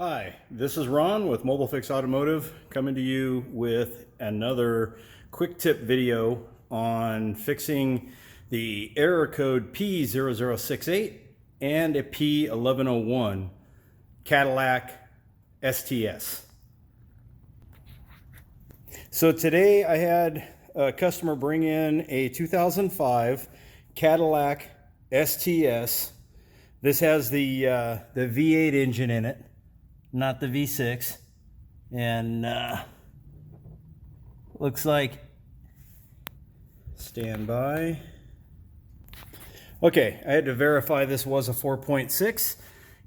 Hi, this is Ron with Mobile Fix Automotive coming to you with another quick tip video on fixing the error code P0068 and a P1101 Cadillac STS. So today I had a customer bring in a 2005 Cadillac STS. This has the V8 engine in it, not the V6, and looks like, stand by. Okay, I had to verify this was a 4.6,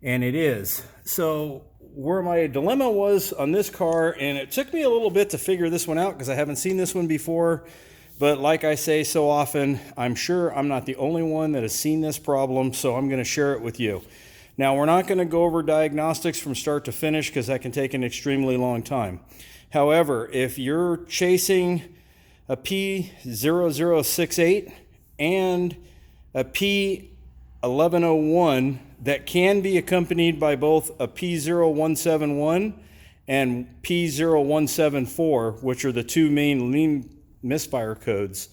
and it is. So where my dilemma was on this car, and it took me a little bit to figure this one out because I haven't seen this one before, but like I say so often, I'm sure I'm not the only one that has seen this problem, so I'm going to share it with you. Now, we're not going to go over diagnostics from start to finish because that can take an extremely long time. However, if you're chasing a P0068 and a P1101 that can be accompanied by both a P0171 and P0174, which are the two main lean misfire codes,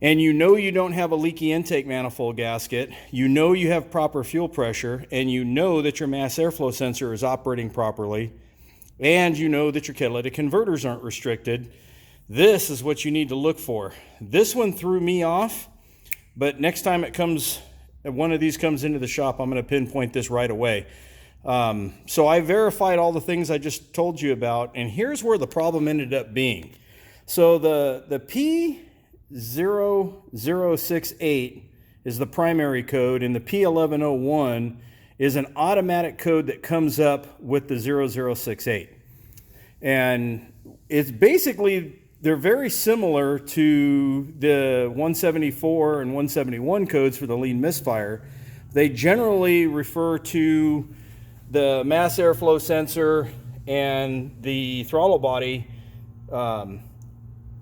and you know you don't have a leaky intake manifold gasket, you know you have proper fuel pressure, and you know that your mass airflow sensor is operating properly, and you know that your catalytic converters aren't restricted, this is what you need to look for. This one threw me off, but next time one of these comes into the shop, I'm going to pinpoint this right away. So I verified all the things I just told you about, and here's where the problem ended up being. So the P0068 is the primary code, and the P1101 is an automatic code that comes up with the 0068. And it's basically, they're very similar to the 174 and 171 codes for the lean misfire. They generally refer to the mass airflow sensor and the throttle body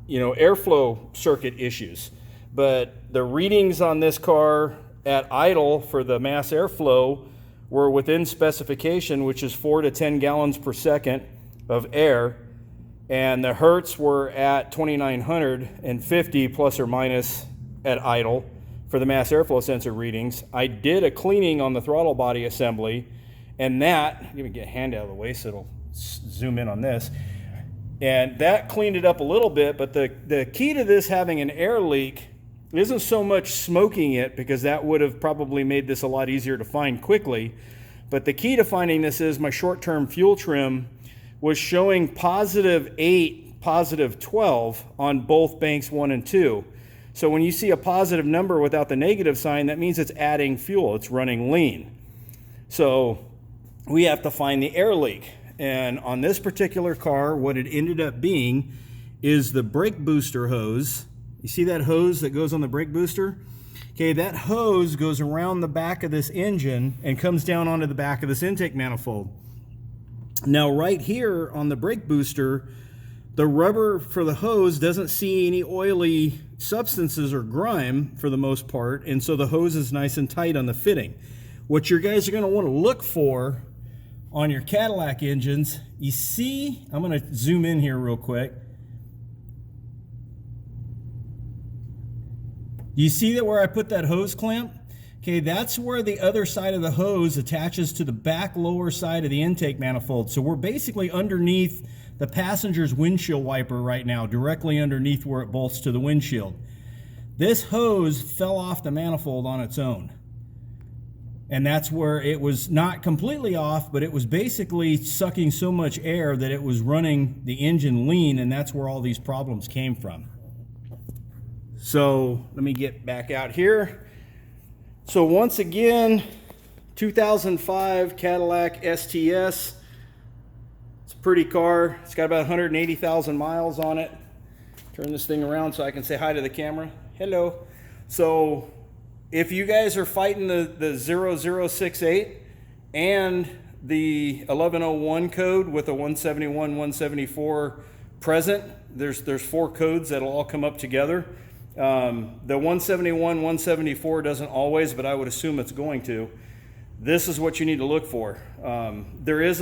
airflow circuit issues. But the readings on this car at idle for the mass airflow were within specification, which is 4 to 10 gallons per second of air, and the hertz were at 2950 plus or minus at idle for the mass airflow sensor readings. I did a cleaning on the throttle body assembly, and that, let me get a hand out of the way so it'll zoom in on this. And that cleaned it up a little bit, but the key to this having an air leak isn't so much smoking it, because that would have probably made this a lot easier to find quickly. But the key to finding this is my short-term fuel trim was showing +8, +12 on both banks 1 and 2. So when you see a positive number without the negative sign, that means it's adding fuel, it's running lean. So we have to find the air leak. And on this particular car, what it ended up being is the brake booster hose. You see that hose that goes on the brake booster? Okay, that hose goes around the back of this engine and comes down onto the back of this intake manifold. Now, right here on the brake booster, the rubber for the hose doesn't see any oily substances or grime for the most part, and so the hose is nice and tight on the fitting. What you guys are going to want to look for on your Cadillac engines, you see, I'm going to zoom in here real quick. You see that where I put that hose clamp? Okay, that's where the other side of the hose attaches to the back lower side of the intake manifold. So we're basically underneath the passenger's windshield wiper right now, directly underneath where it bolts to the windshield. This hose fell off the manifold on its own. And that's where it was not completely off, but it was basically sucking so much air that it was running the engine lean, and that's where all these problems came from. So let me get back out here. So once again, 2005 Cadillac STS. It's a pretty car. It's got about 180,000 miles on it. Turn this thing around so I can say hi to the camera. Hello. So if you guys are fighting the 0068 and the 1101 code with a 171, 174 present, there's 4 codes that'll all come up together. The 171, 174 doesn't always, but I would assume it's going to. this is what you need to look for. There is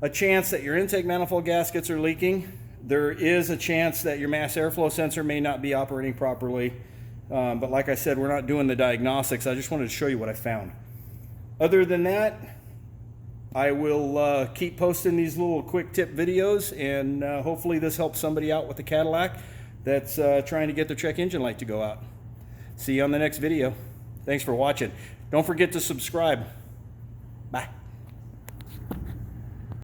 a chance that your intake manifold gaskets are leaking. There is a chance that your mass airflow sensor may not be operating properly. But like I said, we're not doing the diagnostics. I just wanted to show you what I found. Other than that, I will keep posting these little quick tip videos, and hopefully this helps somebody out with the Cadillac that's trying to get their check engine light to go out. See you on the next video. Thanks for watching. Don't forget to subscribe. Bye.